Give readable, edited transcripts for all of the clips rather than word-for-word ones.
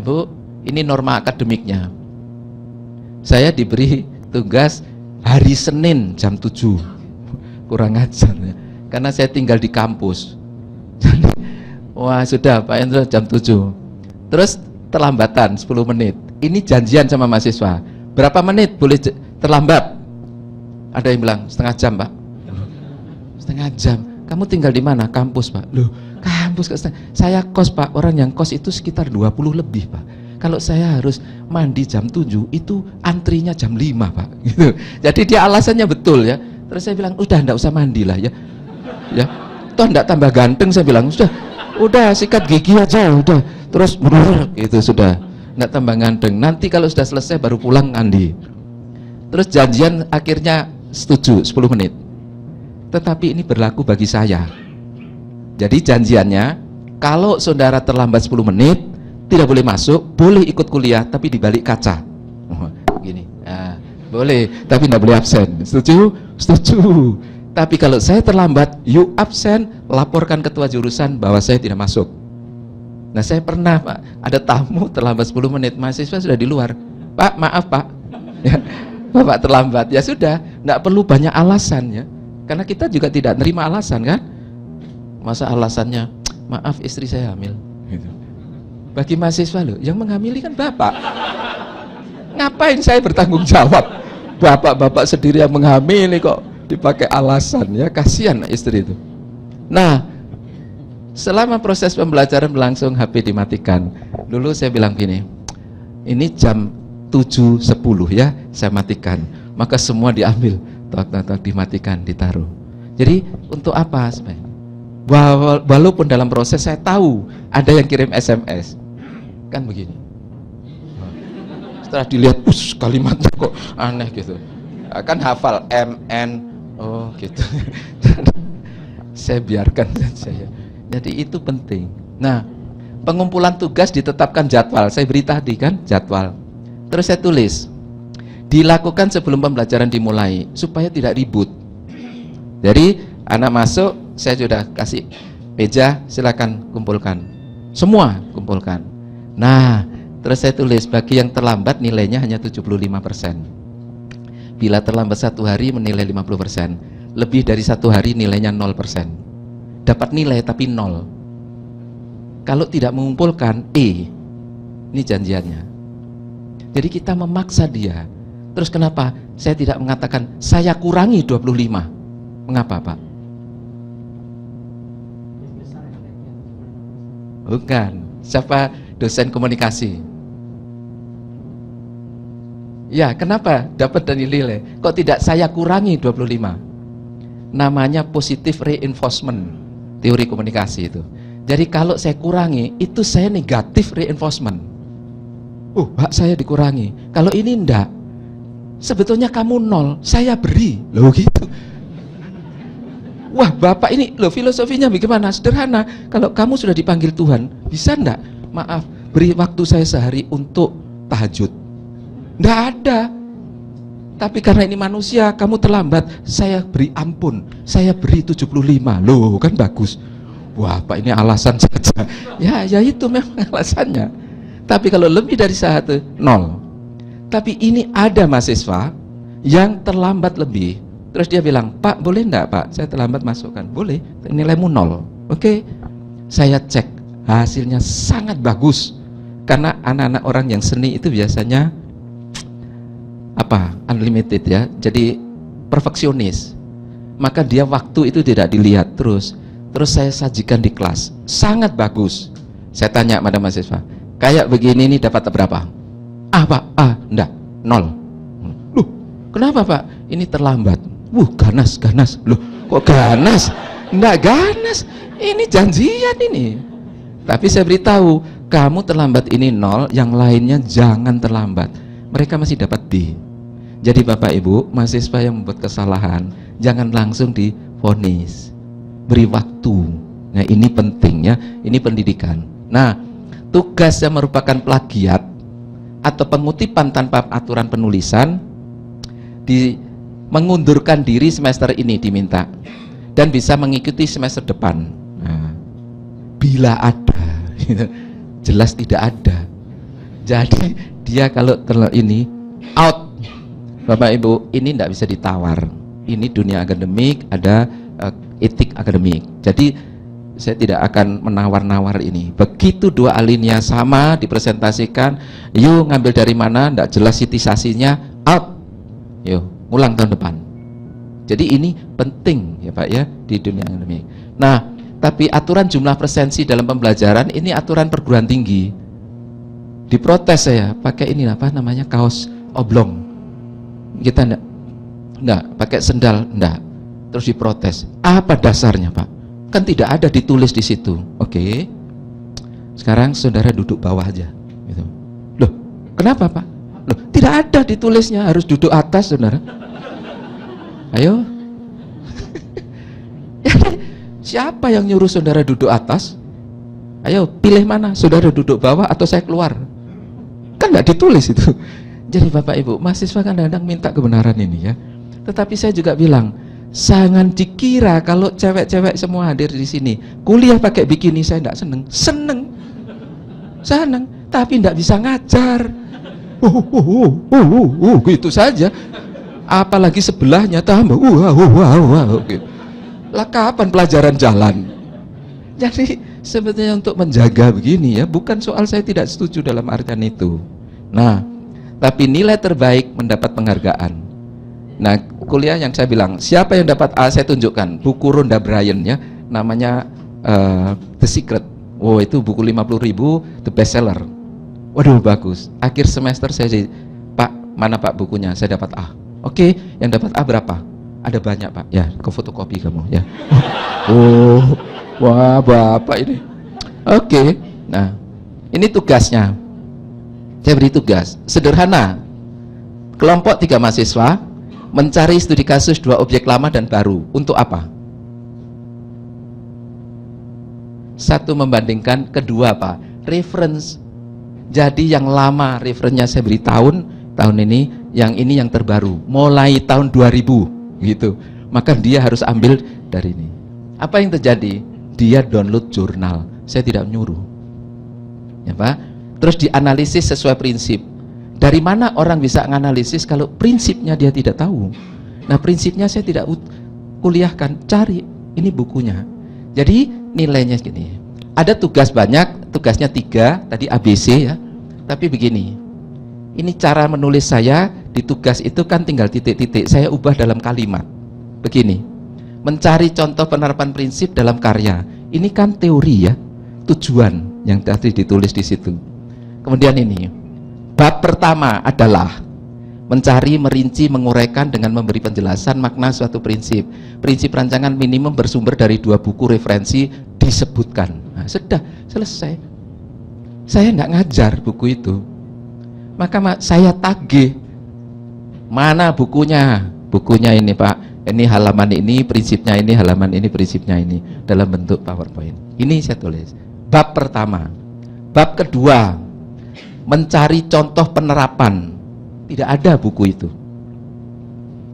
Ibu, ini norma akademiknya. Saya diberi tugas hari Senin jam 7. Kurang ajar ya. Karena saya tinggal di kampus. Wah, sudah Pak Hendro jam 7. Terus terlambatan 10 menit. Ini janjian sama mahasiswa. Berapa menit boleh terlambat? Ada yang bilang setengah jam, Pak. Setengah jam. Kamu tinggal di mana? Kampus, Pak. Loh, kampus ke saya kos, Pak. Orang yang kos itu sekitar 20 lebih, Pak. Kalau saya harus mandi jam 7, itu antrinya jam 5, Pak. Gitu. Jadi dia alasannya betul ya. Terus saya bilang, udah enggak usah mandi lah ya. Ya. Toh enggak tambah ganteng, saya bilang. Udah sikat gigi aja, udah. Terus itu sudah. Enggak tambah ganteng. Nanti kalau sudah selesai baru pulang mandi. Terus janjian akhirnya setuju 10 menit. Tetapi ini berlaku bagi saya. Jadi janjiannya, kalau saudara terlambat 10 menit, tidak boleh masuk, boleh ikut kuliah, tapi di balik kaca. Gini, nah, boleh, tapi tidak boleh absen. Setuju? Setuju. Tapi kalau saya terlambat, you absen, laporkan ketua jurusan bahwa saya tidak masuk. Nah, saya pernah, Pak, ada tamu terlambat 10 menit, mahasiswa sudah di luar. Pak, maaf, Pak. Ya, Bapak terlambat. Ya sudah, tidak perlu banyak alasan ya. Karena kita juga tidak nerima alasan kan? Masa alasannya, maaf istri saya hamil. Gitu. Bagi mahasiswa loh, yang menghamili kan Bapak. Ngapain saya bertanggung jawab? Bapak-bapak sendiri yang menghamili kok dipakai alasan ya, kasihan istri itu. Nah, selama proses pembelajaran berlangsung HP dimatikan. Dulu saya bilang gini, ini jam 7.10 ya, saya matikan. Maka semua diambil, tok dimatikan, ditaruh. Jadi untuk apa sebenarnya? Walaupun dalam proses saya tahu ada yang kirim SMS. Kan begini. Setelah dilihat, kalimatnya kok aneh gitu. Kan hafal MN, oh gitu. Saya biarkan saja. Jadi itu penting. Nah, pengumpulan tugas ditetapkan jadwal. Saya beri tadi kan jadwal. Terus saya tulis, dilakukan sebelum pembelajaran dimulai supaya tidak ribut. Jadi anak masuk, saya sudah kasih meja, silakan kumpulkan. Semua kumpulkan. Nah, terus saya tulis bagi yang terlambat nilainya hanya 75%. Bila terlambat 1 hari menilai 50%. Lebih dari 1 hari nilainya 0%. Dapat nilai tapi 0. Kalau tidak mengumpulkan ini janjiannya. Jadi kita memaksa dia. Terus kenapa? Saya tidak mengatakan saya kurangi 25. Mengapa, Pak? Bukan. Siapa dosen komunikasi? Ya, kenapa dapat dari nilai? Kok tidak saya kurangi 25? Namanya positive reinforcement, teori komunikasi itu. Jadi kalau saya kurangi, itu saya negatif reinforcement. Hak saya dikurangi. Kalau ini enggak, sebetulnya kamu 0, saya beri. Loh gitu. Wah, Bapak ini loh filosofinya bagaimana? Sederhana. Kalau kamu sudah dipanggil Tuhan, bisa enggak? Maaf, beri waktu saya sehari untuk tahajud. Enggak ada. Tapi karena ini manusia, kamu terlambat, saya beri ampun. Saya beri 75. Loh, kan bagus. Wah, Pak, ini alasan saja. Ya itu memang alasannya. Tapi kalau lebih dari 1, 0. Tapi ini ada mahasiswa yang terlambat lebih. Terus dia bilang, Pak, boleh enggak, Pak? Saya terlambat masukkan. Boleh, nilaimu 0. Oke. Saya cek, hasilnya sangat bagus. Karena anak-anak orang yang seni itu biasanya unlimited ya. Jadi perfeksionis. Maka dia waktu itu tidak dilihat terus. Terus saya sajikan di kelas. Sangat bagus. Saya tanya pada mahasiswa, kayak begini ini dapat berapa? Pak, enggak, 0. Loh, kenapa, Pak? Ini terlambat. Ganas. Loh, kok ganas? Enggak ganas. Ini janjian ini. Tapi saya beritahu, kamu terlambat ini 0, yang lainnya jangan terlambat. Mereka masih dapat B. Jadi Bapak Ibu, mahasiswa yang membuat kesalahan, jangan langsung divonis. Beri waktu. Nah, ini penting ya, ini pendidikan. Nah, tugas yang merupakan plagiat atau pengutipan tanpa aturan penulisan mengundurkan diri semester ini diminta dan bisa mengikuti semester depan. Nah, bila ada, jelas tidak ada. Jadi dia kalau ini out, Bapak Ibu, ini tidak bisa ditawar. Ini dunia akademik, ada etik akademik. Jadi saya tidak akan menawar-nawar ini. Begitu dua alinea sama dipresentasikan, yuk ngambil dari mana, tidak jelas sitisasinya, out, yuk ulang tahun depan. Jadi ini penting ya Pak ya di dunia akademik. Nah, tapi aturan jumlah presensi dalam pembelajaran ini aturan perguruan tinggi. Diprotes saya pakai ini apa namanya kaos oblong. Kita enggak pakai sendal, enggak. Terus diprotes. Apa dasarnya, Pak? Kan tidak ada ditulis di situ. Oke. Sekarang saudara duduk bawah aja gitu. Loh, kenapa, Pak? Loh, tidak ada ditulisnya harus duduk atas, Saudara. Ayo. Siapa yang nyuruh saudara duduk atas? Ayo, pilih mana? Saudara duduk bawah atau saya keluar? Kan nggak ditulis itu. Jadi Bapak Ibu, mahasiswa kadang-kadang minta kebenaran ini ya. Tetapi saya juga bilang, jangan dikira kalau cewek-cewek semua hadir di sini kuliah pakai bikini saya tidak seneng. Seneng, tapi tidak bisa ngajar. Gitu saja. Apalagi sebelahnya tambah gitu. Lah kapan pelajaran jalan? Jadi sebetulnya untuk menjaga begini ya, bukan soal saya tidak setuju dalam artian itu. Nah, tapi nilai terbaik mendapat penghargaan. Nah, kuliah yang saya bilang, siapa yang dapat A saya tunjukkan. Buku Rhonda Byrne ya, namanya The Secret. Oh, itu buku 50.000, the bestseller. Waduh, bagus. Akhir semester saya Pak, mana Pak bukunya? Saya dapat A. Oke, yang dapat A berapa? Ada banyak Pak. Ya, ke fotokopi kamu ya. Oh, wah Bapak ini. Oke, nah ini tugasnya. Saya beri tugas sederhana. Kelompok 3 mahasiswa mencari studi kasus 2 objek lama dan baru. Untuk apa? 1 membandingkan, kedua apa? Reference. Jadi yang lama referensinya saya beri tahun ini, yang ini yang terbaru. Mulai tahun 2000 gitu. Maka dia harus ambil dari ini. Apa yang terjadi? Dia download jurnal. Saya tidak menyuruh. Ya Pak? Terus dianalisis sesuai prinsip. Dari mana orang bisa menganalisis kalau prinsipnya dia tidak tahu? Nah, prinsipnya saya tidak kuliahkan, cari ini bukunya. Jadi nilainya gini. Ada tugas banyak, tugasnya 3, tadi ABC ya. Tapi begini. Ini cara menulis saya di tugas itu kan tinggal titik-titik. Saya ubah dalam kalimat. Begini. Mencari contoh penerapan prinsip dalam karya. Ini kan teori ya. Tujuan yang tadi ditulis di situ. Kemudian ini. Bab pertama adalah mencari, merinci, menguraikan dengan memberi penjelasan makna suatu prinsip. Prinsip rancangan minimum bersumber dari 2 buku referensi disebutkan. Nah, sudah selesai. Saya nggak ngajar buku itu. Maka saya tagih. Mana bukunya? Bukunya ini Pak. Ini halaman ini, prinsipnya ini, halaman ini, prinsipnya ini. Dalam bentuk PowerPoint. Ini saya tulis. Bab pertama. Bab kedua. Mencari contoh penerapan. Tidak ada buku itu.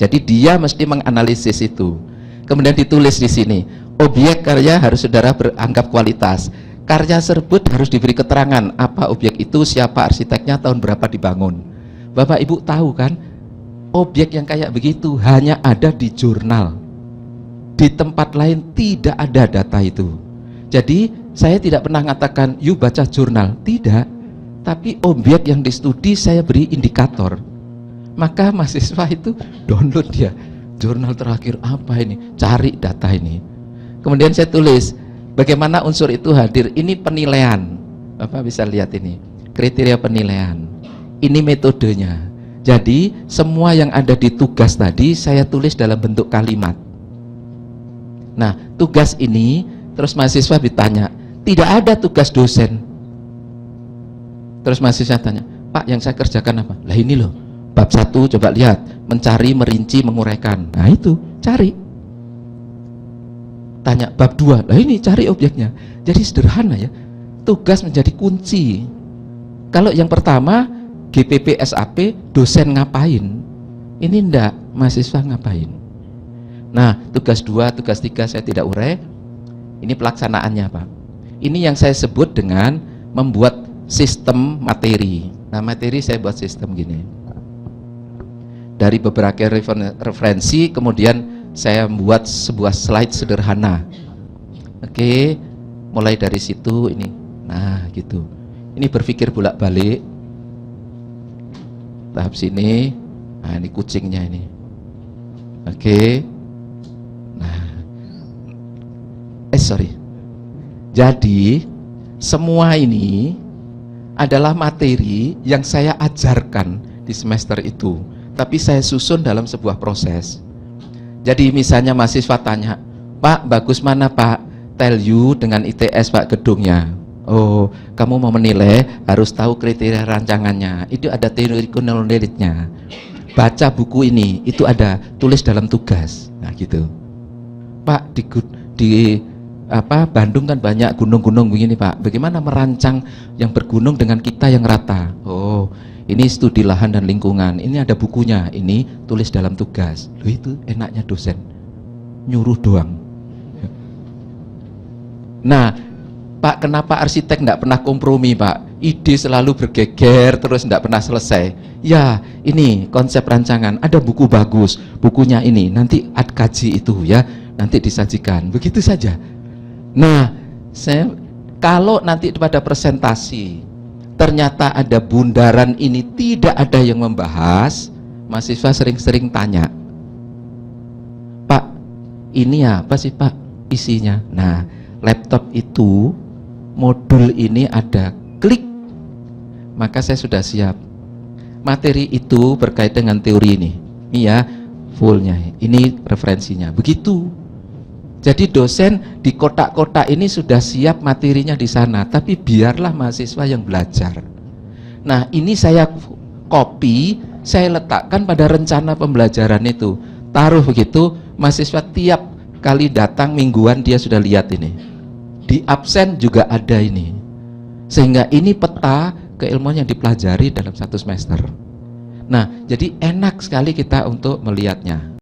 Jadi dia mesti menganalisis itu. Kemudian ditulis di sini. Objek karya harus saudara beranggap kualitas. Karya tersebut harus diberi keterangan apa objek itu, siapa arsiteknya, tahun berapa dibangun. Bapak Ibu tahu kan, objek yang kayak begitu hanya ada di jurnal. Di tempat lain tidak ada data itu. Jadi saya tidak pernah mengatakan yuk baca jurnal, tidak. Tapi objek yang distudi saya beri indikator. Maka mahasiswa itu download dia. Jurnal terakhir apa ini? Cari data ini. Kemudian saya tulis bagaimana unsur itu hadir. Ini penilaian. Bapak bisa lihat ini. Kriteria penilaian. Ini metodenya. Jadi semua yang ada di tugas tadi saya tulis dalam bentuk kalimat. Nah, tugas ini terus mahasiswa ditanya, tidak ada tugas dosen. Terus mahasiswa tanya, Pak yang saya kerjakan apa? Lah ini loh, bab 1 coba lihat, mencari, merinci, menguraikan. Nah itu, cari. Tanya bab 2, lah ini cari objeknya. Jadi sederhana ya, tugas menjadi kunci. Kalau yang pertama, GPP, SAP, dosen ngapain? Ini enggak, mahasiswa ngapain? Nah, tugas 2, tugas 3 saya tidak urai. Ini pelaksanaannya Pak. Ini yang saya sebut dengan membuat sistem materi. Nah, materi saya buat sistem gini. Dari beberapa referensi, kemudian saya membuat sebuah slide sederhana. Oke, mulai dari situ ini. Nah, gitu. Ini berpikir bolak-balik. Tahap sini. Nah, ini kucingnya ini. Oke. Nah. Sorry. Jadi, semua ini adalah materi yang saya ajarkan di semester itu. Tapi saya susun dalam sebuah proses. Jadi misalnya mahasiswa tanya, Pak, bagus mana Pak? Tell you dengan ITS Pak gedungnya. Oh, kamu mau menilai harus tahu kriteria rancangannya. Itu ada teori knowledge-nya. Baca buku ini, itu ada tulis dalam tugas. Nah gitu. Pak, di Bandung kan banyak gunung-gunung begini Pak. Bagaimana merancang yang bergunung dengan kita yang rata? Oh, ini studi lahan dan lingkungan. Ini ada bukunya. Ini tulis dalam tugas. Loh, itu enaknya dosen. Nyuruh doang. Nah, Pak, kenapa arsitek enggak pernah kompromi, Pak? Ide selalu bergeger terus enggak pernah selesai. Ya, ini konsep rancangan. Ada buku bagus. Bukunya ini nanti kaji itu ya. Nanti disajikan. Begitu saja. Nah, kalau nanti pada presentasi ternyata ada bundaran ini tidak ada yang membahas, mahasiswa sering-sering tanya, Pak, ini apa sih Pak isinya? Nah, laptop itu modul ini ada, klik, maka saya sudah siap. Materi itu berkait dengan teori ini ya, fullnya, ini referensinya, begitu. Jadi dosen di kotak-kotak ini sudah siap materinya di sana, tapi biarlah mahasiswa yang belajar. Nah, ini saya copy, saya letakkan pada rencana pembelajaran itu. Taruh begitu, mahasiswa tiap kali datang mingguan dia sudah lihat ini. Di absen juga ada ini. Sehingga ini peta keilmuan yang dipelajari dalam satu semester. Nah, jadi enak sekali kita untuk melihatnya.